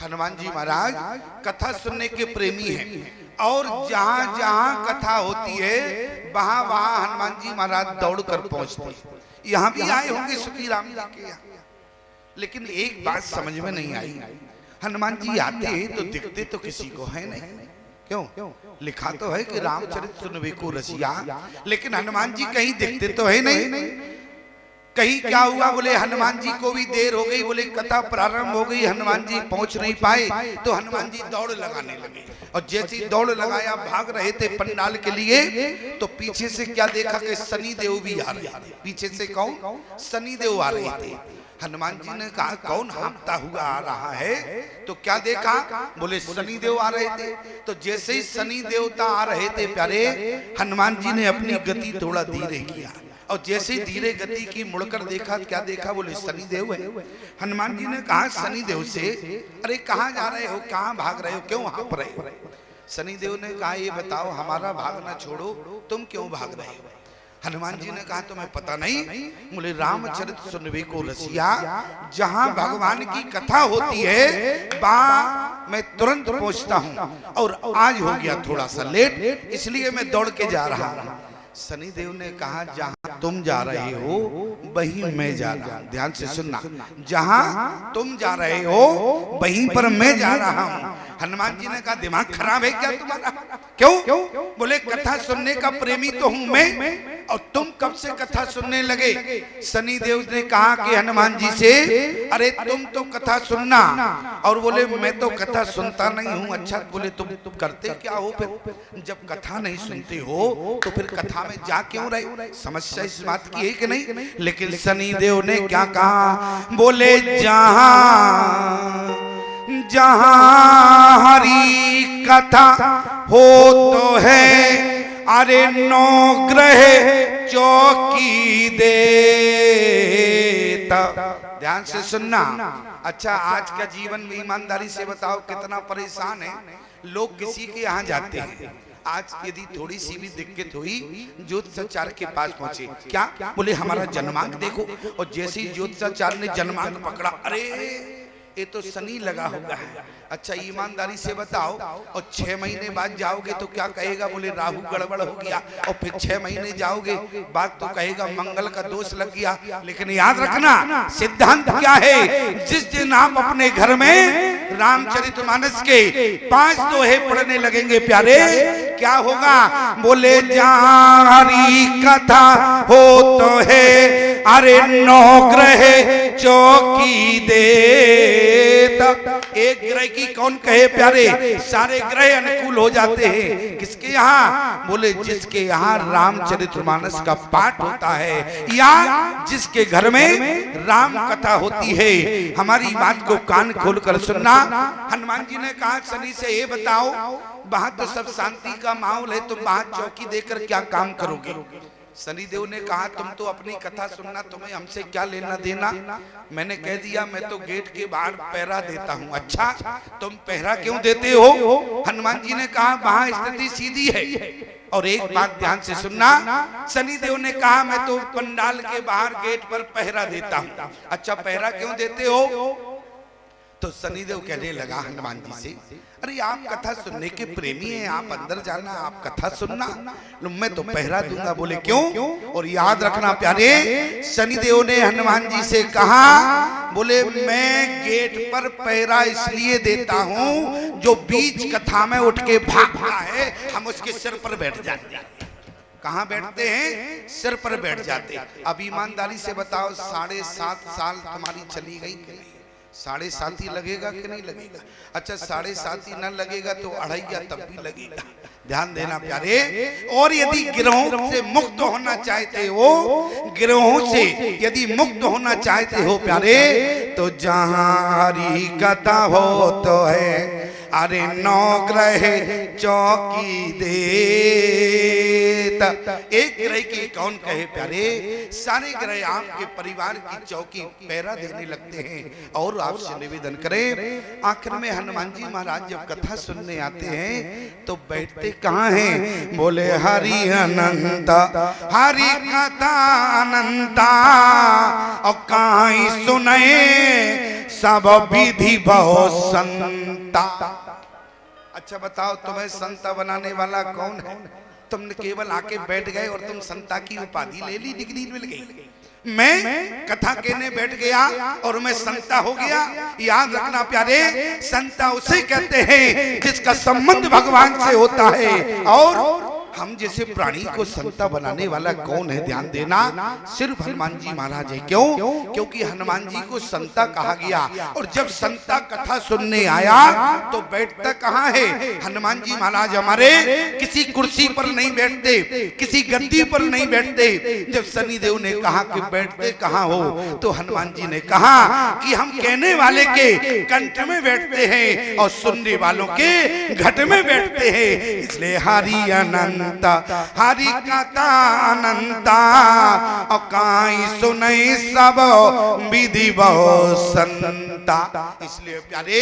हनुमान जी महाराज कथा सुनने के प्रेमी हैं और जहां जहां कथा होती है वहां वहां हनुमान जी महाराज दौड़ कर पहुंचते। यहाँ भी आए होंगे सुखी राम जी के यहाँ, लेकिन एक बात समझ में नहीं आई, हनुमान जी आते हैं तो दिखते तो किसी को है नहीं। क्यों? लिखा तो है कि रामचरित सुनवे को रसिया, लेकिन हनुमान जी कहीं दिखते तो है नहीं। कहीं क्या हुआ? बोले हनुमान जी को भी देर हो गई, बोले कथा प्रारंभ हो गई, हनुमान जी पहुंच नहीं पाए, तो हनुमान जी दौड़ लगाने लगे। और जैसे ही दौड़ लगाया, भाग रहे थे पंडाल के लिए, तो पीछे से क्या देखा कि शनि देव भी आ रहे थे। पीछे से कौन? शनि देव आ रहे थे। हनुमान जी ने कहा कौन हाँकता हुआ आ रहा है? तो क्या देखा? बोले शनि देव आ रहे थे। तो जैसे ही शनि देवता आ रहे थे प्यारे, हनुमान जी ने अपनी गति थोड़ा धीरे किया, और जैसे ही धीरे गति की मुड़कर देखा, क्या देखा? बोले शनि देव है। हनुमान जी ने कहा शनि देव से, अरे कहाँ जा रहे हो, कहाँ भाग रहे हो, क्यों हाँप रहे हो? शनि देव ने कहा ये बताओ, हमारा भागना छोड़ो, तुम क्यों भाग रहे हो? हनुमान जी ने कहा तुम्हें पता नहीं? बोले रामचरित सुनवे को रसिया, जहां भगवान की कथा होती है वहां मैं तुरंत पहुंचता हूं, और आज हो गया थोड़ा सा लेट, इसलिए मैं दौड़ के जा रहा हूं। शनि देव ने कहा जहां तुम जा रहे हो वहीं मैं जा रहा हूं। ध्यान से सुनना, जहां तुम जा रहे हो वहीं पर मैं जा रहा हूं। हनुमान जी ने कहा दिमाग खराब है क्या तुम्हारा? क्यों? बोले कथा सुनने का प्रेमी तो हूं मैं, और तुम कब से कथा सुनने लगे? शनि देव ने कहा कि हनुमान जी से, अरे तुम तो कथा सुनना, और बोले मैं तो कथा सुनता नहीं हूँ। अच्छा, बोले तुम करते क्या हो फिर? जब कथा नहीं सुनते हो तो फिर कथा में जा क्यों रहे? समस्या इस बात की है कि नहीं? लेकिन शनि देव ने क्या कहा? बोले जहां जहां हरि कथा हो तो है, अरे नौ ग्रह चौकी देता। ध्यान से सुनना। अच्छा, आज का जीवन में ईमानदारी से बताओ कितना परेशान है लोग। किसी के यहाँ जाते हैं, आज यदि थोड़ी सी भी दिक्कत हुई, ज्योतिषाचार्य के पास पहुंचे, क्या? बोले हमारा जन्मांक देखो, और जैसे ही ज्योतिषाचार्य ने जन्मांक पकड़ा, अरे ये तो शनि लगा होगा है। अच्छा, ईमानदारी से बताओ, और 6 महीने बाद जाओगे तो क्या कहेगा? बोले राहु गड़बड़ हो गया। और फिर 6 महीने जाओगे बात तो कहेगा मंगल का दोष लग गया। लेकिन याद रखना, सिद्धांत क्या है? जिस दिन आप अपने घर में रामचरितमानस के 5 दोहे पढ़ने लगेंगे प्यारे, क्या होगा? बोले जहां हरि कथा हो तो है, अरे 9 ग्रह चौकी देता। एक ग्रह की कौन कहे प्यारे? सारे ग्रह अनुकूल हो जाते हैं। किसके यहाँ? बोले जिसके यहाँ रामचरितमानस का पाठ होता है, या जिसके घर में राम कथा होती है। हमारी बात को कान खोलकर सुनना। हनुमान जी ने कहा शनि से ये बताओ, वहां तो सब शांति का माहौल है, तुम वहां चौकी देकर क्या काम करोगे? शनि देव ने कहा तुम तो अपनी कथा सुनना, तुम्हें हमसे क्या लेना देना? मैंने कह दिया मैं तो गेट के बाहर पहरा देता हूँ। अच्छा, तुम पहरा क्यों देते हो? हनुमान जी ने कहा वहां स्थिति सीधी है। और एक बात ध्यान से सुनना, शनि देव ने कहा मैं तो पंडाल के बाहर गेट पर पहरा देता हूँ। अच्छा, पहरा क्यों देते हो? तो शनिदेव कहने लगा हनुमान जी से, अरे आप कथा सुनने के प्रेमी हैं, आप अंदर जाना, आप कथा सुनना, मैं तो पहरा दूंगा। बोले क्यों? और याद रखना प्यारे, शनिदेव ने हनुमान जी से कहा, बोले मैं गेट पर पहरा इसलिए देता हूं, जो बीच कथा में उठ के भागता है हम उसके सिर पर बैठ जाते हैं। कहाँ बैठते हैं? सिर पर बैठ जाते। अब ईमानदारी से बताओ, 7.5 साल तुम्हारी चली गई कि नहीं? 7.5 ही लगेगा कि नहीं लगेगा? अच्छा, 7.5 न लगेगा तो 2.5 तब भी लगेगा। ध्यान देना प्यारे। और यदि गिरोहों से मुक्त होना चाहते हो, गिरोहों से यदि मुक्त होना चाहते हो प्यारे, तो जहां हरि कथा हो तो है, अरे 9 ग्रह चौकी देता। एक ग्रह की कौन कहे प्यारे? सारे ग्रह आपके परिवार की चौकी पहरा देने लगते हैं। और आपसे निवेदन करें, आखिर में हनुमान जी महाराज जब कथा सुनने आते हैं तो बैठते कहाँ हैं? बोले हरि अनंता, हरि कथा अनंता, और काई सुने सब विधि बहु संता। अच्छा बताओ, तुम्हें संता बनाने वाला कौन है? तुमने केवल आके बैठ गए और तुम संता की उपाधि ले ली, डिग्री मिल गई। मैं कथा कहने बैठ गया और मैं संता हो गया। याद रखना प्यारे, संता उसे कहते हैं जिसका संबंध भगवान से होता है। और हम जैसे प्राणी को संता बनाने वाला कौन है? ध्यान देना, सिर्फ हनुमान जी महाराज है। क्यों? क्योंकि हनुमान जी को संता कहा गया। और जब संता कथा सुनने आया तो बैठता कहाँ है? हनुमान जी महाराज हमारे किसी कुर्सी पर नहीं बैठते, किसी गद्दी पर नहीं बैठते। जब शनिदेव ने कहा कि बैठते कहाँ हो, तो हनुमान जी ने कहा कि हम कहने वाले के कंठ में बैठते हैं और सुनने वालों के घट में बैठते हैं। इसलिए हरि अनंत हरि कथा अनंता, और काई सुनई सब विधि बहु संता। इसलिए प्यारे,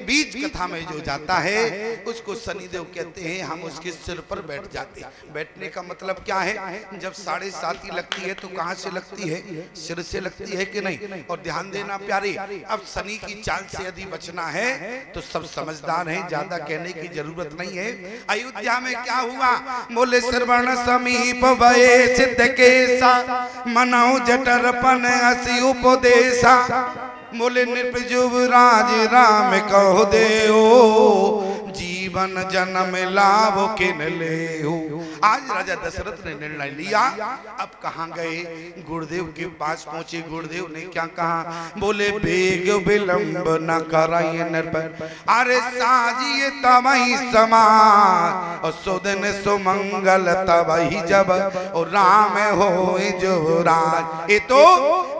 बीच कथा में जो जाता है उसको शनिदेव कहते हैं, हम उसके सिर पर बैठ जाते हैं। बैठने का मतलब क्या है? जब 7:30 लगती है तो कहाँ से लगती है? सिर से लगती है कि नहीं? और ध्यान देना प्यारे, अब शनि की चाल से यदि बचना है तो सब समझदार हैं, ज्यादा कहने की जरूरत नहीं है। अयोध्या में क्या हुआ? बोले श्रवण समीप भये सिद्ध केसा, मनाओ जठरपन असी उपदेशा। बोले नृप युवराज राम कहो देओ, जीवन जन्म लाभ किन लेहो। आज राजा दशरथ ने निर्णय लिया। अब कहाँ गए? गुरुदेव के पास पहुंचे। गुरुदेव ने क्या कहा? बोले बेग विलंब न कराइए नृप, अरे साजिए तबहि समाज, और सुदिन सुमंगल तबहि जब, और राम होए युवराज। ये तो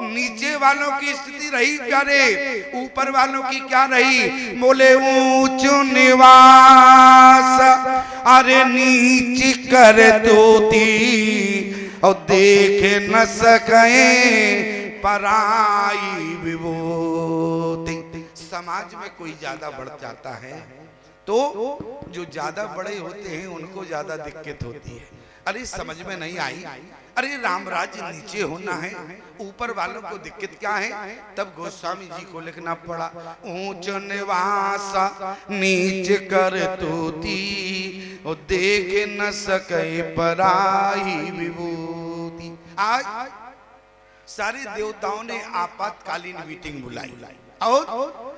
नीचे वालों की स्थिति रही प्यारे, ऊपर वालों की क्या रही? बोले ऊंच निवास, अरे नीच कर तोती, और देख न सके पराई विभूति। समाज में कोई ज्यादा बढ़ जाता है तो जो ज्यादा बड़े होते हैं उनको ज्यादा दिक्कत होती है। अरे समझ में नहीं आई? अरे राम राज्य नीचे होना है, ऊपर वालों को दिक्कत क्या है? तब गोस्वामी जी को लिखना पड़ा, ऊंच निवास नीच कर तूती, और देख न सके पराई विभूति। आज सारे देवताओं ने आपातकालीन मीटिंग बुलाई और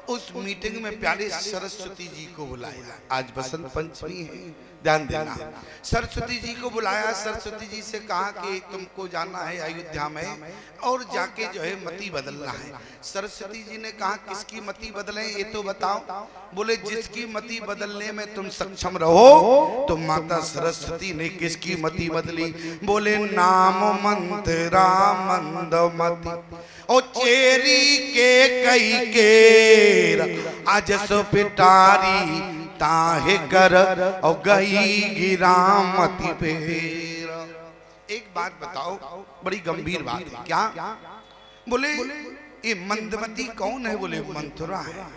उस मीटिंग में प्यारे सरस्वती जी को बुलाया। आज बसंत पंचमी है, ध्यान देना। सरस्वती जी को बुलाया। सरस्वती जी से कहा कि तुमको जाना है अयोध्या में और जाके जो है मति बदलना है। सरस्वती जी ने कहा किसकी मति बदलें ये तो बताओ। बोले जिसकी मति बदलने में तुम सक्षम रहो। तो माता सरस्वती ने किसकी मति बदली? बोले नाम मंत्रा मंदमति, ओ चेरी के कई केर अजस पिटारी, ताहे कर और गई गिरामती पेर। एक बात बताओ, बड़ी गंभीर बात है। क्या? बोले ये मंदमती कौन है? बोले मंथुरा है।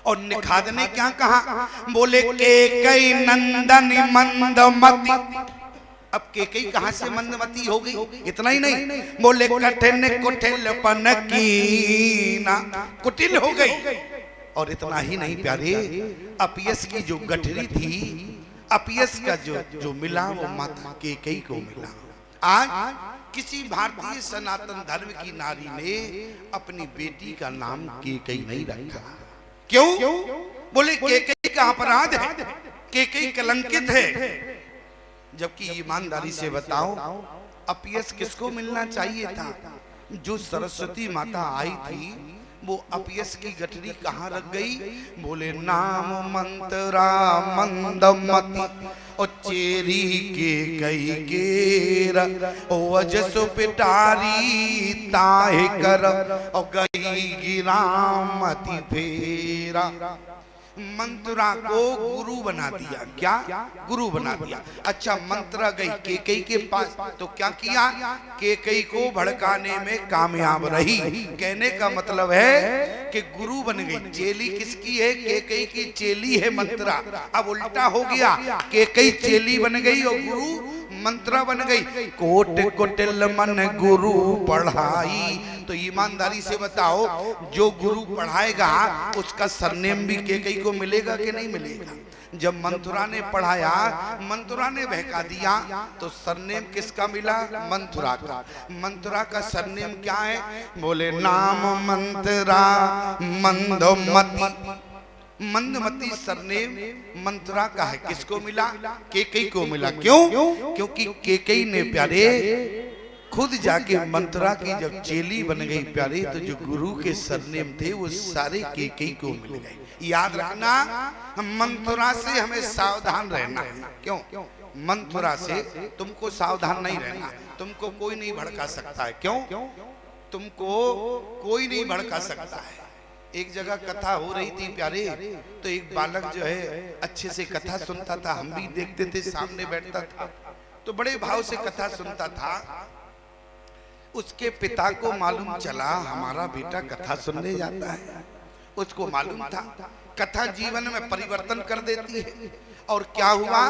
और निखाद ने क्या कहा? बोले के कई नंदन मंदमती। अब केकई कहां से मंदमती हो गई? इतना ही नहीं, बोले कठिन कुटिलपन कीना, कुटिल हो गई। और इतना ही नहीं प्यारे, अपयस की जो गठरी थी, अपयस का जो मिला वो माता केकई को मिला। आज किसी भारतीय सनातन धर्म की नारी ने अपनी बेटी का नाम केकई नहीं रखा। क्यों? बोले केकई का अपराध है, केकई कलंकित है। जबकि ईमानदारी से बताओ, अपयस किसको मिलना चाहिए था? जो सरस्वती माता आई थी वो अपयस की गठरी कहाँ रख गई? बोले नाम मंत्रा मंदमती, और चेरी के कई केर, ओ वजस पिटारी ताहे कर, और गई गिरामती फेरा। मंत्रा को गुरु बना दिया। क्या? गुरु बना दिया। अच्छा, मंत्रा गई केकई के पास तो क्या किया? केकई को भड़काने में कामयाब रही। कहने का मतलब है कि गुरु बन गई। चेली किसकी है? केकई की चेली है मंत्रा। अब उल्टा हो गया, केकई चेली बन गई और गुरु मंत्रा बन गई। कोट कुटिल मन गुरु पढ़ाई, तो ईमानदारी से बताओ, जो गुरु पढ़ाएगा उसका सरनेम भी कैकेयी को मिलेगा कि नहीं मिलेगा? जब मंथुरा ने पढ़ाया, मंथुरा ने बहका दिया, तो सरनेम किसका मिला? मंथुरा का। मंथुरा का सरनेम क्या है? बोले नाम मंथरा मंदोमती। मंदमती सरनेम मंथुरा का है। किसको मिला? कैकेयी को मिला। क्यों? क्योंकि कैकेयी ने प्यारे खुद जाके मंथुरा की जब चेली बन गई प्यारे, तो जो गुरु के सरनेम थे वो सारे कैकेयी को मिल गए। याद रखना, मंथुरा से हमें सावधान रहना है। क्यों? मंथुरा से तुमको सावधान नहीं रहना। तुमको कोई नहीं भड़का सकता है। क्यों? तुमको कोई नहीं भड़का सकता है। एक जगह कथा हो रही थी प्यारे, तो एक बालक जो है अच्छे से कथा सुनता था, हम भी देखते थे, सामने बैठता था, तो बड़े भाव से कथा सुनता था। उसके पिता को मालूम चला हमारा बेटा कथा सुनने जाता है। उसको मालूम था कथा जीवन में परिवर्तन कर देती है। और क्या हुआ?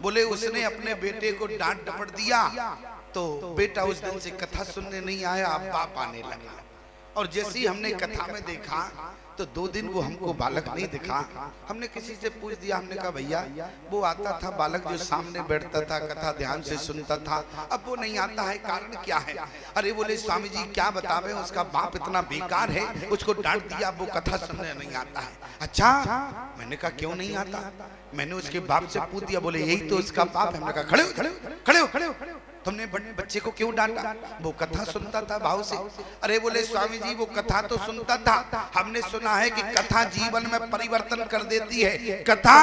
बोले उसने अपने बेटे को डांट डपट दिया, तो बेटा उस दिन से कथा सुनने नहीं आया, अब बाप आने लगा। और जैसे ही हमने कथा में देखा, तो 2 दिन वो हमको बालक नहीं दिखा। हमने किसी से पूछ दिया, हमने कहा भैया वो आता था बालक जो सामने बैठता था, कथा ध्यान से सुनता था, अब वो नहीं आता है, कारण क्या है? अरे बोले स्वामी जी क्या बतावे, उसका बाप इतना बेकार है, उसको डांट दिया, वो कथा सुनने नहीं आता है। अच्छा, मैंने कहा क्यों नहीं आता? मैंने उसके बाप से पूछ दिया, बोले यही तो उसका बाप है। हमने कहा खड़े हो खड़े हो खड़े हो खड़े हो, तुमने बच्चे को क्यों डांटा? वो कथा सुनता था भाव से। अरे बोले स्वामी जी वो कथा तो सुनता था, हमने सुना है कि कथा जीवन में परिवर्तन कर देती है, कथा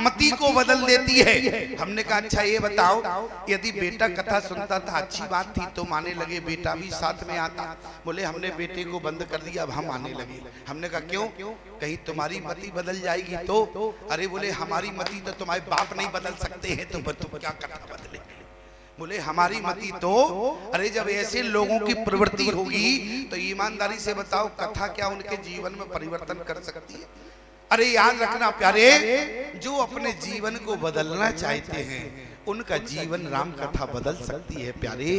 मति को बदल देती है। हमने कहा अच्छा ये बताओ, यदि बेटा कथा सुनता था अच्छी बात थी, तो माने लगे बेटा भी साथ में आता। बोले हमने बेटे को बंद कर दिया, अब हम आने लगे। हमने कहा क्यों? कहीं तुम्हारी मति बदल जाएगी तो? अरे बोले हमारी मति तो तुम्हारे बाप नहीं बदल सकते हैं, तो तुम क्या कथा बदले? बोले हमारी मति तो, अरे जब ऐसे लोगों की प्रवृत्ति होगी तो ईमानदारी से बताओ कथा क्या उनके जीवन में परिवर्तन कर सकती है? अरे याद रखना प्यारे, जो अपने जीवन को बदलना चाहते हैं उनका जीवन राम कथा बदल सकती है प्यारे।